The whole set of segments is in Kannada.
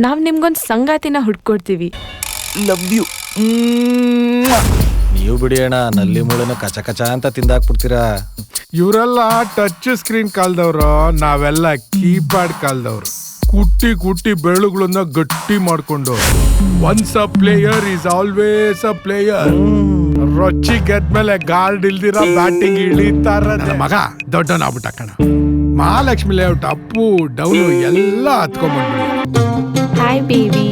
ನಾವ್ ನಿಮ್ಗೊಂದ್ ಸಂಗಾತಿನ ಹುಡ್ಕೊಡ್ತೀವಿ. Love you. ನೀವು ಬಿಡಿ ಅಣ್ಣ, ನಲ್ಲಿ ಮೂಳೆನ ಕಚ ಕಚ ಅಂತ ತಿಂದಾಕ್ಬಿಡ್ತೀರಾ. ಇವರೆಲ್ಲ ಟಚ್ ಸ್ಕ್ರೀನ್ ಕಾಲ್ದವ್ರು, ನಾವೆಲ್ಲ ಕೀಪ್ಯಾಡ್ ಕಾಲ್ದವ್ರು. ಕುಟ್ಟಿ ಕುಟ್ಟಿ ಬೆರಳುಗಳನ್ನ ಗಟ್ಟಿ ಮಾಡ್ಕೊಂಡು once a player is always a player. ರೊಚ್ಚಿ ಗೆದ್ಮೇಲೆ ಗಾರ್ಡ್ ಇಲ್ದಿರ ಬ್ಯಾಟಿಂಗ್ ಇಳಿತಾರ. ಮಗ ದೊಡ್ಡನಾಗ್ಬಿಟ್ಟ ಕಣ. ಮಹಾಲಕ್ಷ್ಮಿ ಲೇಔಟ್ ಅಪ್ಪು ಡೌನು ಎಲ್ಲ ಹತ್ಕೊಂಡ್ಬಂದ್ಬಿಡಿ. ಹಾಯ್ ಬೇಬಿ,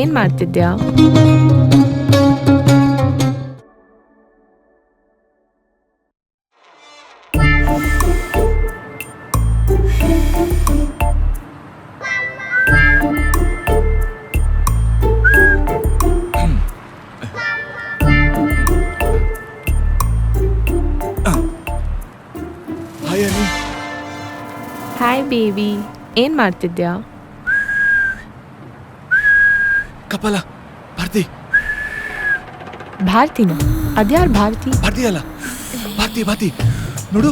ಏನ್ ಮಾಡ್ತಿದ್ಯಾ? ಹಾಯ್ ಬೇಬಿ, ಏನ್ ಮಾಡ್ತಿದ್ಯಾ? ಕಪಾಲ ಭಾರತಿ. ಭಾರತಿನ? ಅದ್ಯಾರ್ ಭಾರತಿ? ಭಾರತಿ ಅಲ್ಲ, ಭಾರತಿ ಭಾರತಿ ನೋಡು.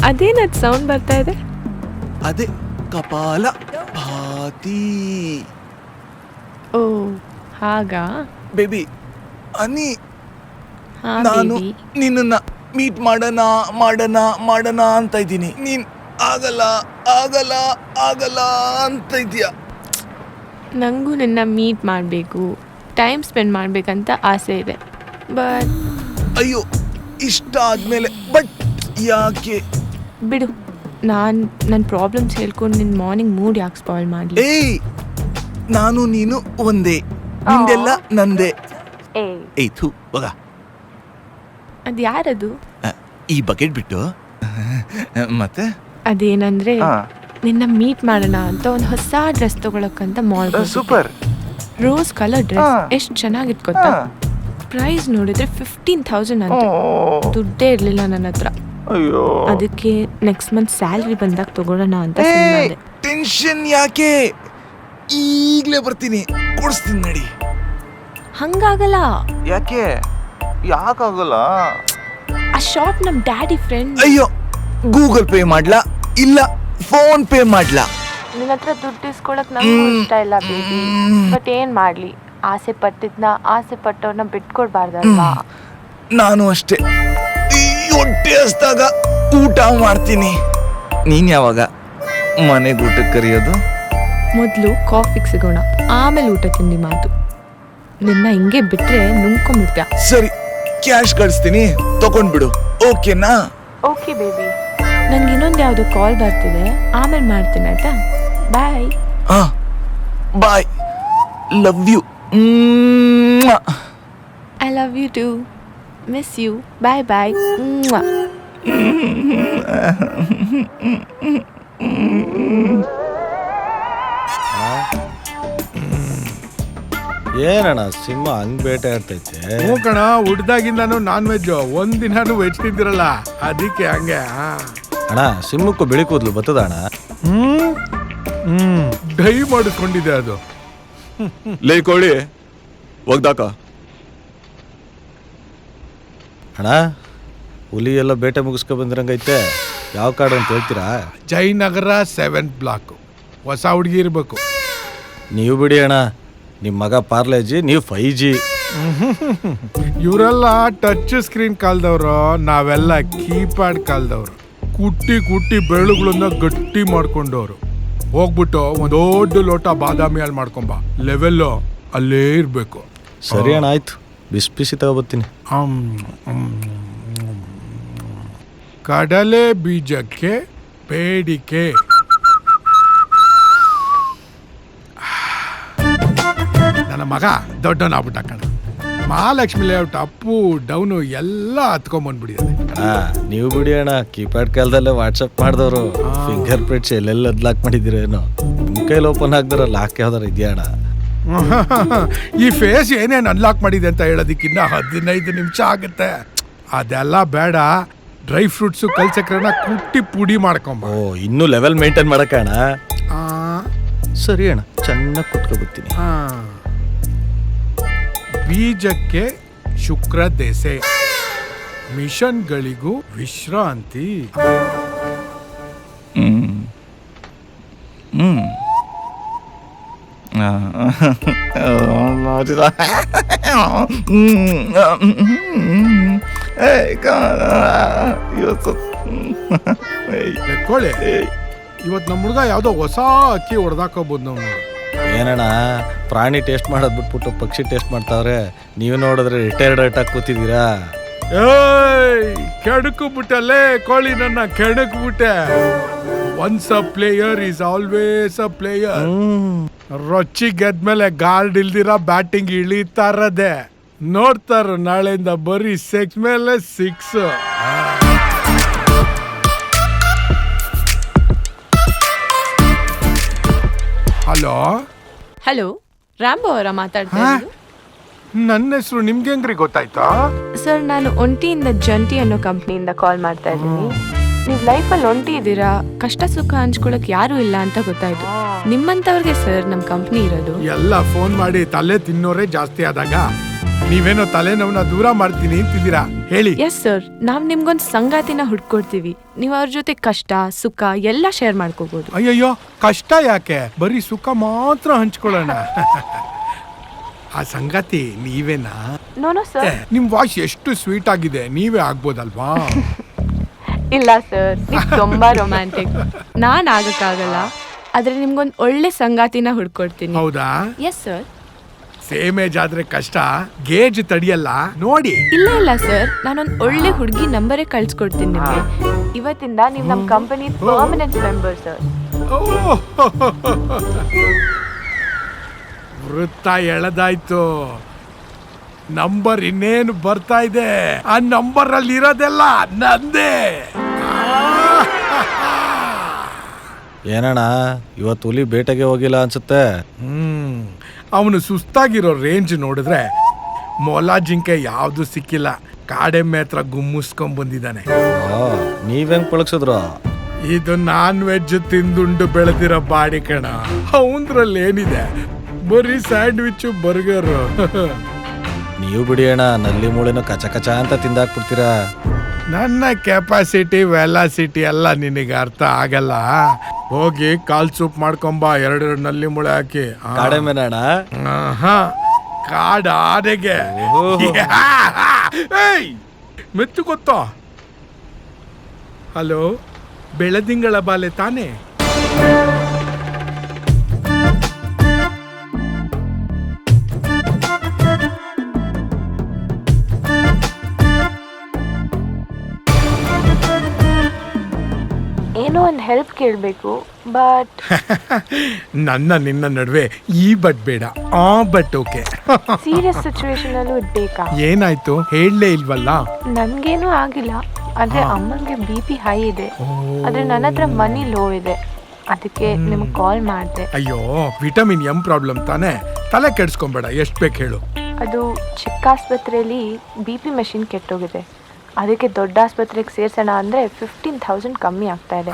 ಅದೇನದ್ ಸೌಂಡ್ ಬರ್ತಾ ಇದೆ? ಅದೇ ಕಪಾಲ ಭಾತಿ. ಓ ಹಾಗಾ ಬೇಬಿ ಅನಿ, ಹಾ ನಾನು ಬೇಬಿ. ನಿನ್ನ ಮೀಟ್ ಮಾಡೋಣ ಮಾಡೋಣ ಮಾಡೋಣ ಅಂತ ಇದ್ದೀನಿ. ನೀನ್ ಆಗಲ್ಲ ಆಗಲ್ಲ ಆಗಲ್ಲ ಅಂತ ಇದೀಯ. ನಂಗೂ ನಿನ್ನ ಮೀಟ್ ಮಾಡಬೇಕು, ಟೈಮ್ ಸ್ಪೆಂಡ್ ಮಾಡ್ಬೇಕಂತ ಆಸೆ ಇದೆ. ಬಟ್ ಅಯ್ಯೋ, ಇಷ್ಟ ಆದ್ಮೇಲೆ ಬಟ್ ಯಾಕೆ? ಬಿಡು, ನನ್ನ ಪ್ರಾಬ್ಲಮ್ಸ್ ಹೇಳ್ಕೊಂಡು ನಿನ್ನ ಮಾರ್ನಿಂಗ್ ಮೂಡ್ ಯಾಕೆ ಸ್ಪಾಯ್ಲ್ ಮಾಡಲಿ? ಏಯ್, ನಾನು ನೀನು ಒಂದೇ, ನಿಂದೆಲ್ಲ ನಂದೇ. ಏಯ್ ಥೂ ಹೋಗ. ಅದು ಯಾರದು? ಈ ಬಕೆಟ್ ಬಿಟ್ಟು ಮತ್ತೆ ಅದೇನಂದ್ರೆ ನಿನ್ನ ಮೀಟ್ ಮಾಡೋಣ ಅಂತ ಒಂದು ಹೊಸ ಡ್ರೆಸ್ ತಗೊಳಕ್ಕಂತ mall. Super rose colour dress ಎಷ್ಟು ಚೆನ್ನಾಗಿತ್ತು ಗೊತ್ತಾ? ಪ್ರೈಸ್ ನೋಡಿದ್ರೆ 15,000 ಅಂತ. ದುಡ್ಡೇ ಇರ್ಲಿಲ್ಲ ನನ್ನ ಹತ್ರ. ಅದಕ್ಕೆ ನೆಕ್ಸ್ಟ್ ಮಂತ್ ಸ್ಯಾಲ್ರಿ ಬಂದಾಗ ತಗೊಳ್ಳೋಣ ಅಂತ ಸುಮ್ಮನೆ. ಟೆನ್ಷನ್ ಯಾಕೆ, ಈಗ್ಲೇ ಬರ್ತೀನಿ, ಕೊಡಿಸ್ತೀನಿ ನಡಿ. ಹಂಗಾಗಲ್ಲ. ಯಾಕೆ ಯಾಕಾಗಲ್ಲ? ಆ ಶಾಪ್ ನಮ್ ಡ್ಯಾಡಿ ಫ್ರೆಂಡ್. ಅಯ್ಯೋ, ಗೂಗಲ್ ಪೇ ಮಾಡ್ಲಾ ಇಲ್ಲ ಫೋನ್ ಪೇ ಮಾಡ್ಲಾ? ನಿನ್ನ ಹತ್ರ ದುಡ್ಡು ಇಸ್ಕೊಳಕ್ ನಂಗೂ ಇಷ್ಟ ಇಲ್ಲ ಬೇಬಿ. ಬಟ್ ಏನ್ ಮಾಡ್ಲಿ, ಆಸೆ ಪಟ್ಟವ್ರನ್ನ ಬಿಟ್ಕೊಡ್ಬಾರ್ದಲ್ವಾ? ನಾನು ಅಷ್ಟೇ, ಈ ಹೊಟ್ಟೆ ಹಸ್ದಾಗ ಊಟ ಮಾಡ್ತೀನಿ. ನೀನ್ ಯಾವಾಗ ಮನೆಗೆ ಊಟಕ್ಕೆ ಕರೆಯೋದು? ಮೊದಲು ಕಾಫಿಗೆ ಸಿಗೋಣ, ಆಮೇಲೆ ಊಟ ತಿಂಡಿ ಮಾತು. ನಿನ್ನ ಹಿಂಗೆ ಬಿಟ್ರೆ ನುಂಗ್ಕೊಂಡ್ಬಿಡ್ತೀಯ. ಸರಿ, ಕ್ಯಾಶ್ ಕಳಿಸ್ತೀನಿ, ತಗೊಂಡ್ಬಿಡು. ಓಕೆನಾ? Okay baby. ನಂಗೆ ಇನ್ನೊಂದು ಯಾವುದೋ ಕಾಲ್ ಬರ್ತಿದೆ, ಆಮೇಲೆ ಮಾಡ್ತೀನಿ ಆಯ್ತಾ? Bye. Bye. Love you. I love you too. Miss you. Bye bye. ಏನಣ್ಣ ಸಿಂಹ ಹಂಗ್ ಬೇಟೆ ಆಡ್ತೈತೆ? ಹ್ಞೂ ಕಣ, ಹುಡ್ದಾಗಿಂದಾನು ನಾನ್ ವೆಜ್, ಒಂದಿನಾನು ವೆಜ್ ತಿಂದಿರಲ್ಲ, ಅದಕ್ಕೆ ಹಂಗೆ. ಅಣ್ಣ ಸಿಂಹಕ್ಕೂ ಬಿಳಿ ಕೂದಲು ಬರ್ತದ ಅಣ್ಣ? ಡೈ ಮಾಡಿಸ್ಕೊಂಡಿದೆ ಅದು. ಲೇ ಕೋಳಿ ಒಗ್ದಾಕ. ಅಣ್ಣ ಹುಲಿ ಎಲ್ಲ ಬೇಟೆ ಮುಗಿಸ್ಕೊ ಬಂದಿರಂಗೈತೆ. ಯಾವ ಕಾಡು ಅಂತ ಹೇಳ್ತೀರಾ? Jayanagar 7th block. ಹೊಸ ಹುಡುಗಿ ಇರ್ಬೇಕು. ನೀವು ಬಿಡಿ ಅಣ್ಣ, ನಿಮ್ಮ ಮಗ ಪಾರ್ಲೇಜಿ, ನೀವು 5G. ಇವರೆಲ್ಲ ಟಚ್ ಸ್ಕ್ರೀನ್ ಕಾಲ್ದವ್ರು, ನಾವೆಲ್ಲ ಕೀಪ್ಯಾಡ್ ಕಾಲ್ದವ್ರು. ಕುಟ್ಟಿ ಕುಟ್ಟಿ ಬೆರಳುಗಳನ್ನ ಗಟ್ಟಿ ಮಾಡ್ಕೊಂಡವ್ರು. ಹೋಗ್ಬಿಟ್ಟು ಒಂದ್ ದೊಡ್ಡ ಲೋಟ ಬಾದಾಮಿ ಹಾಲು ಮಾಡ್ಕೊಂಬ. ಲೆವೆಲ್ಲು ಅಲ್ಲೇ ಇರ್ಬೇಕು. ಸರಿ ಅಣ್ಣ, ಆಯ್ತು. ಬಿಸಿ ಬಿಸಿ ತಗೋಬತ್ತೀನಿ. ಕಡಲೆ ಬೀಜಕ್ಕೆ ಬೇಡಿಕೆ. ನನ್ನ ಮಗ ದೊಡ್ಡನಾಗ್ಬಿಟ್ಟ ಕಣ. ಮಹಾಲಕ್ಷ್ಮಿ ಲೇಔಟ್ ಅಪ್ಪು ಡೌನು ಎಲ್ಲ ಹತ್ಕೊಂಡ್ಬಂದ್ಬಿಟ್ಟಿದೆ. ನೀವು ಬಿಡಿ ಅಣ್ಣ, ಕೀಪ್ಯಾಡ್ ಕಾಲದಲ್ಲೇ ವಾಟ್ಸಪ್ ಮಾಡಿದವರು. ಫಿಂಗರ್ ಪ್ರಿಂಟ್ಸ್ ಎಲ್ಲೆಲ್ಲ ಲಾಕ್ ಮಾಡಿದಿರೇನೋ? ನಿಮ್ಮ ಕೈಲಿ ಓಪನ್ ಆಗ್ದಾರ ಲಾಕ್ ಯಾವ್ದಾರ ಇದೆಯಾ ಅಣ್ಣ? ಈ ಫೇಸ್ ಏನೇನು ಅನ್ಲಾಕ್ ಮಾಡಿದೆ ಅಂತ ಹೇಳೋದಕ್ಕಿನ್ನ 15 ನಿಮಿಷ ಆಗುತ್ತೆ. ಅದೆಲ್ಲ ಬೇಡ, ಡ್ರೈ ಫ್ರೂಟ್ಸು ಕಲ್ಸಕ್ರನ ಕುಟ್ಟಿ ಪುಡಿ ಮಾಡ್ಕೊಂಬ. ಓ, ಇನ್ನೂ ಲೆವೆಲ್ ಮೇಂಟೈನ್ ಮಾಡಕ್ಕಣ್ಣ? ಸರಿ ಅಣ್ಣ, ಚೆನ್ನಾಗಿ ಕುಟ್ಕೊಬತ್ತೀನಿ. ಬೀಜಕ್ಕೆ ಶುಕ್ರ ದೆಸೆ, ಮಿಷನ್ಗಳಿಗೂ ವಿಶ್ರಾಂತಿ. ಎತ್ಕೊಳ್ಳಿ. ಇವತ್ತು ನಮ್ಮ ಹುಡುಗ ಯಾವ್ದೋ ಹೊಸ ಅಕ್ಕಿ ಹೊಡೆದಾಕೋಬೋದು ನಾವು. ಏನಣ್ಣ ಪ್ರಾಣಿ ಟೇಸ್ಟ್ ಮಾಡೋದು ಬಿಟ್ಬಿಟ್ಟು ಪಕ್ಷಿ ಟೇಸ್ಟ್ ಮಾಡ್ತಾವ್ರೆ, ನೀವು ನೋಡಿದ್ರೆ ರಿಟೈರ್ಡ್ ಆಗಿ ಕೂತಿದ್ದೀರಾ. ಏಯ್ ಕೆಡಕು ಬಿಟ್ಟಲ್ಲೇ ಕೋಳಿ, ನನ್ನ ಕೆಡಕು ಬಿಟ್ಟೆ. Once a player is always a player. ರೊಚ್ಚಿ ಗೆದ್ಮೇಲೆ ಗಾರ್ಡ್ ಇಲ್ದಿರ ಬ್ಯಾಟಿಂಗ್ ಇಳಿತಾರದೆ ನೋಡ್ತಾರ. ನಾಳೆಯಿಂದ ಬರೀ 6 ಮೇಲೆ 6. ಹಲೋ ಹಲೋ, ರಾಂಬೋ ಅವರ ಮಾತಾಡ್ತಾ ಇರೋದು? ನನ್ನ ಹೆಸರು ನಿಮ್ಗೆ ಹೆಂಗ್ರಿ ಗೊತ್ತಾಯ್ತಾ? ಸರ್, ನಾನು ಒಂಟಿಯಿಂದ ಜಂಟಿ ಅನ್ನೋ ಕಂಪ್ನಿಯಿಂದ ಕಾಲ್ ಮಾಡ್ತಾ ಇದ್ದೀನಿ. ನೀವು ಲೈಫಲ್ಲಿ ಒಂಟಿ ಇದ್ದೀರಾ, ಕಷ್ಟ ಸುಖ ಹಂಚ್ಕೊಳಕ್ ಯಾರು ಇಲ್ಲ ಅಂತ ಗೊತ್ತಾಯ್ತು. ನಿಮ್ಮಂತವ್ರಿಗೆ ಸರ್ ನಮ್ಮ ಕಂಪ್ನಿ ಇರೋದು. ಎಲ್ಲ ಫೋನ್ ಮಾಡಿ ತಲೆ ತಿನ್ನೋರೇ ಜಾಸ್ತಿ ಆದಾಗ ನೀವೇನೋ ತಲೆನೋವನ್ನ ದೂರ ಮಾಡ್ತೀನಿ ಅಂತಿದ್ದೀರಾ, ಹೇಳಿ. ಎಸ್ ಸರ್, ನಾವ್ ನಿಮ್ಗೊಂದು ಸಂಗಾತಿನ ಹುಡ್ಕೊಡ್ತೀವಿ. ನೀವು ಅವ್ರ ಜೊತೆ ಕಷ್ಟ ಸುಖ ಎಲ್ಲ ಶೇರ್ ಮಾಡ್ಕೋಬಹುದು. ಅಯ್ಯಯ್ಯೋ, ಕಷ್ಟ ಯಾಕೆ, ಬರೀ ಸುಖ ಮಾತ್ರ ಹಂಚ್ಕೊಳ್ಳೋಣ. ಆ ಸಂಗಾತಿ ನೀವೇನಾ? No sir. ನಿಮ್ ವಾಯ್ಸ್ ಎಷ್ಟು ಸ್ವೀಟ್ ಆಗಿದೆ, ನೀವೇ ಆಗ್ಬೋದಲ್ವಾ? ಇಲ್ಲ ಸರ್, ನೀವು ತುಂಬಾ ರೊಮ್ಯಾಂಟಿಕ್. ನಾನ್ ಆಗಕ್ಕಾಗಲ್ಲ, ಆದ್ರೆ ನಿಮ್ಗೊಂದು ಒಳ್ಳೆ ಸಂಗಾತಿನ ಹುಡ್ಕೊಡ್ತೀನಿ. ಹೌದಾ? Yes sir. ಸೇಮ್ ಏಜ್ ಆದ್ರೆ ಕಷ್ಟ, ಗೇಜ್ ತಡಿಯಲ್ಲ ನೋಡಿ. ಇಲ್ಲ ಸರ್, ನಾನೊಂದು ಒಳ್ಳೆ ಹುಡುಗಿ ನಂಬರೇ ಕಳ್ಸ್ಕೊಡ್ತೀನಿ ನಿಮ್ಗೆ. ಇವತ್ತಿಂದ ನೀವು ನಮ್ಮ ಕಂಪನಿ ಪರ್ಮನೆಂಟ್ ಮೆಂಬರ್ ಸರ್. ವೃತ್ತ ಎಳೆದಾಯ್ತು. ನಂಬರ್ ಇನ್ನೇನು ಬರ್ತಾ ಇದೆ, ಆ ನಂಬರ್ ಅಲ್ಲಿ ಇರೋದೆಲ್ಲ ನಂದೇ. ಏನಣ್ಣ ಇವತ್ತು ಹುಲಿ ಬೇಟೆಗೆ ಹೋಗಿಲ್ಲ ಅನ್ಸುತ್ತೆ. ಅವನು ಸುಸ್ತಾಗಿರೋ ರೇಂಜ್ ನೋಡಿದ್ರೆ ಮೊಲ ಜಿಂಕೆ ಯಾವ್ದು ಸಿಕ್ಕಿಲ್ಲ. ಕಾಡೆಮ್ಮೆ ಹತ್ರ ಗುಮ್ಮಿಸ್ಕೊಂಡ್ ಬಂದಿದ್ದಾನೆ. ನೀವೆಂಗ್ ಪಳಗ್ಸಿದ್ರು? ಇದು ನಾನ್ ವೆಜ್ ತಿಂದುಂಡು ಬೆಳೆದಿರೋ ಬಾಡಿ ಕಣ. ಅವಂದ್ರಲ್ಲಿ ಏನಿದೆ, ಬರೀ ಸ್ಯಾಂಡ್ವಿಚ್ ಬರ್ಗರ್. ನೀವು ಬಿಡಿ ಅಣ್ಣ, ನಲ್ಲಿ ಮೂಳೆನೂ ಕಚ ಕಚ ಅಂತ ತಿಂದಾಕ್ಬಿಡ್ತೀರಾ. ನನ್ನ ಕೆಪಾಸಿಟಿ ವೆಲಾಸಿಟಿ ಎಲ್ಲ ನಿನಗೆ ಅರ್ಥ ಆಗಲ್ಲ. ಹೋಗಿ ಕಾಲ್ ಸೂಪ್ ಮಾಡ್ಕೊಂಬ, 2 ನಲ್ಲಿ ಮುಳೆ ಹಾಕಿ. ಕಾಡೆಮ್ಮೆನಣ್ಣ? ಕಾಡ ಆನೆಗೆ ಮೆತ್ತು ಗೊತ್ತೋ. ಹಲೋ, ಬೆಳದಿಂಗಳ ಬಾಲೆ ತಾನೇ? ಏನೋ ಒಂದು ಹೆಲ್ಪ್ ಕೇಳಬೇಕು, ಬಟ್ ನಿನ್ನ ನಡುವೆ ಈ ಬಟ್ ಬೇಡ, ಆ ಬಟ್ ಓಕೆ. ಸೀರಿಯಸ್ ಸಿಚುವೇಶನ್ ಅಲ್ಲೂ ಬೇಕಾ? ಏನಾಯ್ತು ಹೇಳಲೇ ಇಲ್ವಲ್ಲ? ನನ್ಗೇನು ಆಗಿಲ್ಲ, ಆದ್ರೆ ಅಮ್ಮಂಗೆ BP ಹೈ ಇದೆ, ಆದ್ರೆ ನನ್ನ ಹತ್ರ ಮನಿ ಲೋ ಇದೆ. ಅದಕ್ಕೆ ನಿಮ್ಗೆ ಕಾಲ್ ಮಾಡಿದೆ. ಅಯ್ಯೋ, ವಿಟಮಿನ್ M ಪ್ರಾಬ್ಲಮ್ ತಾನೆ, ತಲೆ ಕೆಡ್ಸ್ಕೊಂಬೇಡ. ಎಷ್ಟು ಬೇಕು ಹೇಳು. ಅದು ಚಿಕ್ಕ ಆಸ್ಪತ್ರೆಯಲ್ಲಿ BP ಮೆಷಿನ್ ಕೆಟ್ಟೋಗಿದೆ. ಅದಕ್ಕೆ ದೊಡ್ಡ ಆಸ್ಪತ್ರೆಗೆ ಸೇರ್ಸೋಣ ಅಂದ್ರೆ 15,000 ಕಮ್ಮಿ ಆಗ್ತಾ ಇದೆ.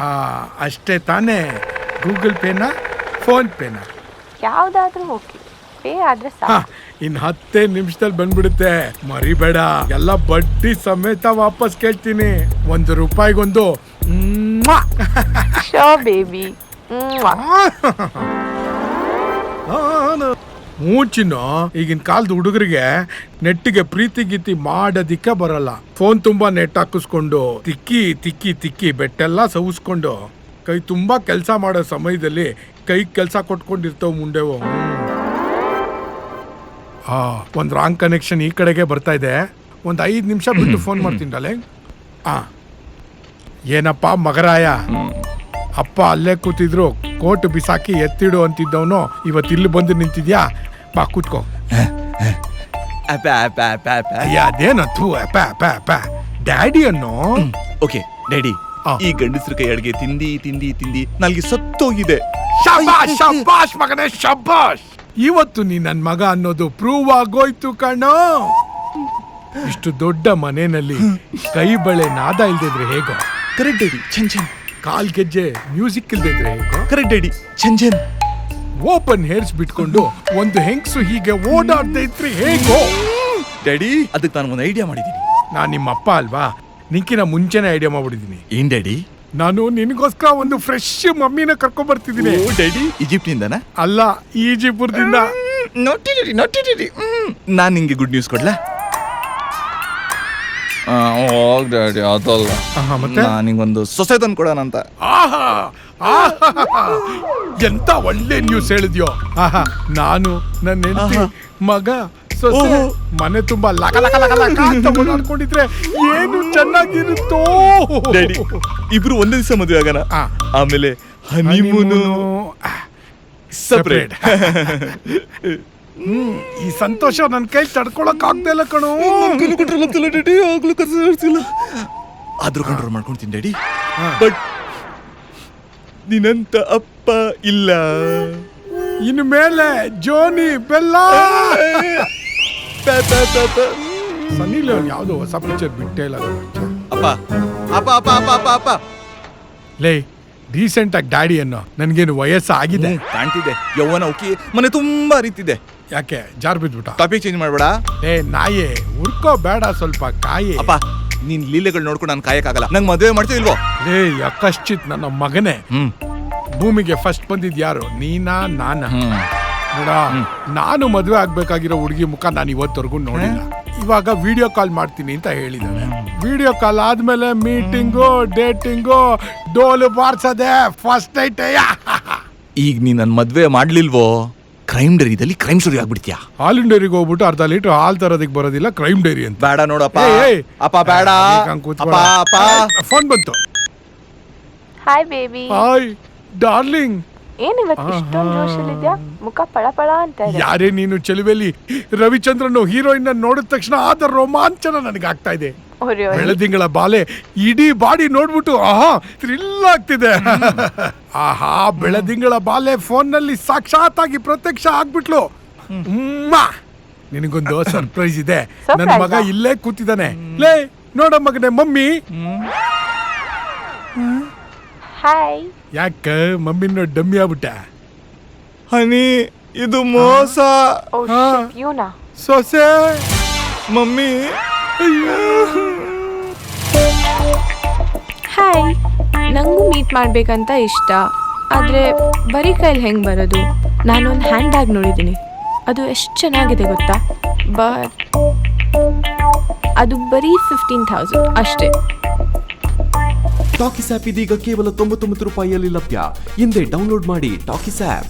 ಅಷ್ಟೇ ತಾನೇ? ಗೂಗಲ್ ಪೇನಾ, ಫೋನ್ ಪೇನಾ? ಯಾವ್ದಾದ್ರೂ ಓಕೆ, ಪೇ ಆದ್ರೆ ಸಾಕು. ಇನ್ 10 ನಿಮಿಷದಲ್ಲಿ ಬಂದ್ಬಿಡುತ್ತೆ, ಮರಿಬೇಡ. ಎಲ್ಲ ಬಡ್ಡಿ ಸಮೇತ ವಾಪಸ್ ಕೇಳ್ತೀನಿ. ₹1 ಶೋ ಬೇಬಿ. ಮೂಚಿನ ಈಗಿನ ಕಾಲದ ಹುಡುಗರಿಗೆ ನೆಟ್ಟಿಗೆ ಪ್ರೀತಿ ಗೀತಿ ಮಾಡೋದಿಕ್ಕೆ ಬರಲ್ಲ. ಫೋನ್ ತುಂಬಾ ನೆಟ್ ಹಾಕಿಸ್ಕೊಂಡು ತಿಕ್ಕಿ ತಿಕ್ಕಿ ತಿಕ್ಕಿ ಬೆಟ್ಟೆಲ್ಲ ಸವಿಸ್ಕೊಂಡು ಕೈ ತುಂಬಾ ಕೆಲಸ ಮಾಡೋ ಸಮಯದಲ್ಲಿ ಕೈ ಕೆಲಸ ಕೊಟ್ಕೊಂಡಿರ್ತಾವ ಮುಂಡೆವು. ಒಂದು ರಾಂಗ್ ಕನೆಕ್ಷನ್ ಈ ಕಡೆಗೆ ಬರ್ತಾ ಇದೆ. ಒಂದು 5 ನಿಮಿಷ ಬಿಟ್ಟು ಫೋನ್ ಮಾಡ್ತೀನಿ. ಏನಪ್ಪ ಮಗರಾಯ, ಅಪ್ಪ ಅಲ್ಲೇ ಕೂತಿದ್ರು, ಕೋಟ್ ಬಿಸಾಕಿ ಎತ್ತಿಡು ಅಂತಿದ್ದವನು ಇವತ್ತು ಇಲ್ಲಿ ಬಂದು ನಿಂತಿದ್ಯಾ? ಬಾ ಕೂತ್ಕೋ. ಅದೇನು ಡ್ಯಾಡಿ ಅನ್ನೋ? ಓಕೆ ಡ್ಯಾಡಿ, ಈ ಗಂಡಸ್ರ ಕೈ ಅಡ್ಗೆ ತಿಂದಿ ತಿಂದಿ ತಿಂದಿ ನನಗೆ ಸತ್ತೋಗಿದೆ. ಶಬಾಷ್ ಶಬಾಷ್ ಮಗನೇ ಶಬಾಷ್. ಇವತ್ತು ನೀ ನನ್ ಮಗ ಅನ್ನೋದು ಪ್ರೂವ್ ಆಗೋಯ್ತು ಕಣೋ. ಇಷ್ಟು ದೊಡ್ಡ ಮನೆಯಲ್ಲಿ ಕೈ ಬಳೆ ನಾದ ಇಲ್ದಿದ್ರೆ ಹೇಗೋ? Correct daddy. ಛನ್ ಛನ್. ಕಾಲ್ ಗೆಜ್ಜೆ ಮ್ಯೂಸಿಕ್ ಇಲ್ದಿದ್ರೆ ಹೇಗೋ? Correct daddy. ಛನ್ ಛನ್. ಓಪನ್ ಹೇರ್ಸ್ ಬಿಟ್ಕೊಂಡು ಒಂದು ಹೆಂಗಸು ಹೀಗೆ ಓಡಾಡ್ತಾ ಇದ್ರೆ ಹೇಗೋ? ಡ್ಯಾಡಿ, ಅದಕ್ಕೆ ನಾನು ಒಂದು ಐಡಿಯಾ ಮಾಡಿದ್ದೀನಿ. ನಾನ್ ನಿಮ್ಮ ಅಪ್ಪ ಅಲ್ವಾ, ನಿಂಕಿನ ಮುಂಚೆನೆ ಐಡಿಯಾ ಮಾಡ್ಬಿಟ್ಟಿದ್ದೀನಿ. ಏನ್ ಡ್ಯಾಡಿ? ನಾನು ನಿನಗೋಸ್ಕರ ಒಂದು ಫ್ರೆಶ್ ಮಮ್ಮಿನ ಕರ್ಕೊಂಡ್ ಬರ್ತಿದ್ದೀನಿ. ಡ್ಯಾಡಿ ಈಜಿಪ್ಟಿಂದನಾ? ಅಲ್ಲ, ಈಜಿಪುರದಿಂದ. ನೋಟಿರಿ. ನಾನು ನಿಂಗೆ ಗುಡ್ ನ್ಯೂಸ್ ಕೊಡ್ಲಾ? ಹೋಗ್ ಡ್ಯಾಡಿ, ಅದಲ್ಲ. ಮತ್ತೆ ನಾನು ನಿಂಗೊಂದು ಸೊಸೆ ತಂದು ಕೊಡೋಣ ಅಂತ. ಆಹಾ, ಎಂತ ಒಳ್ಳೆ ನ್ಯೂಸ್ ಹೇಳಿದ್ಯೋ. ನಾನು ನನ್ನ ಹೆಂಡತಿ, ಮಗ, ಸೊಸೆ ಮನೆ ತುಂಬಾ ಲಕ ಲಕ ಲಕ ಲಕ ಅಂತ ಓಡಾಡ್ಕೊಂಡಿದ್ರೆ ಏನು ಚೆನ್ನಾಗಿರುತ್ತೋ. ಡ್ಯಾಡಿ, ಇಬ್ರು ಒಂದೇ ದಿವಸ ಮದುವೆ ಆಗೋಣ, ಆಮೇಲೆ ಹನಿಮೂನು ಸಪ್ರೇಟ್. ಈ ಸಂತೋಷ ನನ್ನ ಕೈ ತಡ್ಕೊಳಕ್ ಆಗ್ತಾ ಇಲ್ಲ ಕಣೋ. ಆದ್ರೂ ಕಂಟ್ರೋಲ್ ಮಾಡ್ಕೊಂತೀನಿ ಡ್ಯಾಡಿ. ಬಟ್ ನಿನ್ನಂತ ಅಪ್ಪ ಇಲ್ಲ. ಇನ್ನು ಮೇಲೆ ಜೋನಿ ಬೆಲ್ಲ. ಸನ್ನಿ ಲಿಯೋನ್ ಯಾವ್ದೋ ಹೊಸ ಪಿಕ್ಚರ್ ಬಿಟ್ಟೇ ಇಲ್ಲ. ಅಪ್ಪ ಅಪ್ಪ ಅಪ್ಪ ಅಪ್ಪ ಅಪ್ಪ ಅಪ್ಪ ಲೇ, ರೀಸೆಂಟ್ ಆಗಿ ಡ್ಯಾಡಿ ಅನ್ನೋ. ನನ್ಗೇನು ವಯಸ್ಸಾಗಿದೆ, ಕಾಣ್ತಿದ್ದೆ, ಯೌವನ ಉಕ್ಕಿ ಮನೆ ತುಂಬಾ ಅರಿತಿದ್ದೆ. ಯಾಕೆ ಜಾರ್ ಬಿದ್ಬಿಟ್ಟ? ಟಾಪಿಕ್ ಚೇಂಜ್ ಮಾಡ್ಬೇಡ. ಏ ನಾಯೇ, ಉರ್ಕೋ ಬೇಡ, ಸ್ವಲ್ಪ ಕಾಯಿ. ಅಪ್ಪ, ನೀನ್ ಲೀಲೆಗಳು ನೋಡ್ಕೊಂಡು ನಾನು ಕಾಯಕ್ಕಾಗಲ್ಲ. ನಂಗೆ ಮದುವೆ ಮಾಡ್ತೀವಿ ಇಲ್ವೋ? ಲೇ ಯಕಶ್ಚಿತ್ ನನ್ನ ಮಗನೇ, ಭೂಮಿಗೆ ಫಸ್ಟ್ ಬಂದಿದ್ ಯಾರು, ನೀನಾ ನಾನ? ನೋಡ, ನಾನು ಮದುವೆ ಆಗ್ಬೇಕಾಗಿರೋ ಹುಡುಗಿ ಮುಖ ನಾನು ಇವತ್ತವರೆಗೂ ನೋಡಿಲ್ಲ. ಇವಾಗ ವಿಡಿಯೋ ಕಾಲ್ ಮಾಡ್ತೀನಿ ಅಂತ ಹೇಳಿದಾಳೆ. ವಿಡಿಯೋ ಕಾಲ್ ಆದ್ಮೇಲೆ ಮೀಟಿಂಗು, ಡೇಟಿಂಗು, ಡೋಲು ಬಾರ್ಸದೆ, ಫಸ್ಟ್ ನೈಟ್. ಈಗ ನೀನ್ ನನ್ ಮದ್ವೆ ಮಾಡ್ಲಿಲ್ವೋ, ಕ್ರೈಮ್ ಡೈರಿದಲ್ಲಿ ಕ್ರೈಮ್ ಸ್ಟೋರಿ ಆಗ್ಬಿಡ್ತೀಯಾ? ಹಾಲಿನ ಡೈರಿಗೆ ಹೋಗ್ಬಿಟ್ಟು ಅರ್ಧ ಲೀಟರ್ ಹಾಲ್ ತರೋದಕ್ಕೆ ಬರೋದಿಲ್ಲ, ಕ್ರೈಮ್ ಡೈರಿ ಅಂತ. ಬೇಡ ನೋಡಪ್ಪ. ಅಪ್ಪ ಬೇಡ. ಫೋನ್ ಬಂತು. Hi baby. Hi darling. ಏನ್ ಇವತ್ತು ಇಷ್ಟೊಂದು ಜೋಶಲ್ಲಿದ್ಯಾ? ಮುಖ ಪಳ ಅಂತ ಇದೆ. ಯಾರೇ ನೀನು ಚೆಲುವೆಲಿ? ರವಿಚಂದ್ರನ್ ಹೀರೋಯಿನ್ ನೋಡಿದ ತಕ್ಷಣ ಆದ ರೋಮಾಂಚನ ನನಗೆ ಆಗ್ತಾ ಇದೆ. ಬೆಳದಿಂಗಳ ಬಾಲೆ ಇಡೀ ಬಾಡಿ ನೋಡ್ಬಿಟ್ಟು ಥ್ರಿಲ್ ಆಗ್ತಿದೆ. ಆಹಾ, ಬೆಳದಿಂಗಳ ಬಾಲೆ ಫೋನ್ ನಲ್ಲಿ ಸಾಕ್ಷಾತ್ತಾಗಿ ಪ್ರತ್ಯಕ್ಷ ಆಗ್ಬಿಟ್ಲು. ನಿನಗೊಂದು ಸರ್ಪ್ರೈಸ್ ಇದೆ. ನನ್ನ ಮಗ ಇಲ್ಲೇ ಕೂತಿದ್ದಾನೆ. ಲೇ ನೋಡ ಮಗನೇ, ಮಮ್ಮಿ. ಹಾಯ್. ಯಾಕ ಮಮ್ಮಿನ ಡಮ್ಮಿ ಆಗ್ಬಿಟ್ಟ? ಹನಿ, ಇದು ಮೋಸ. ಸೊಸೆ, ಮಮ್ಮಿ. ಹಾಯ್. ನಂಗೂ ಮೀಟ್ ಮಾಡ್ಬೇಕಂತ ಇಷ್ಟ, ಆದ್ರೆ ಬರೀ ಕೈಲಿ ಹೆಂಗ್ ಬರೋದು? ನಾನೊಂದು ಹ್ಯಾಂಡ್ ಬ್ಯಾಗ್ ನೋಡಿದ್ದೀನಿ, ಅದು ಎಷ್ಟು ಚೆನ್ನಾಗಿದೆ ಗೊತ್ತಾ? ಬಟ್ ಅದು ಬರೀ 15,000 ಅಷ್ಟೇ. ಟಾಕಿಸ್ ಆಪ್ ಇದೀಗ ಕೇವಲ 99 ರೂಪಾಯಿಯಲ್ಲಿ ಲಭ್ಯ. ಹಿಂದೆ ಡೌನ್ಲೋಡ್ ಮಾಡಿ ಟಾಕಿಸ್ ಆಪ್.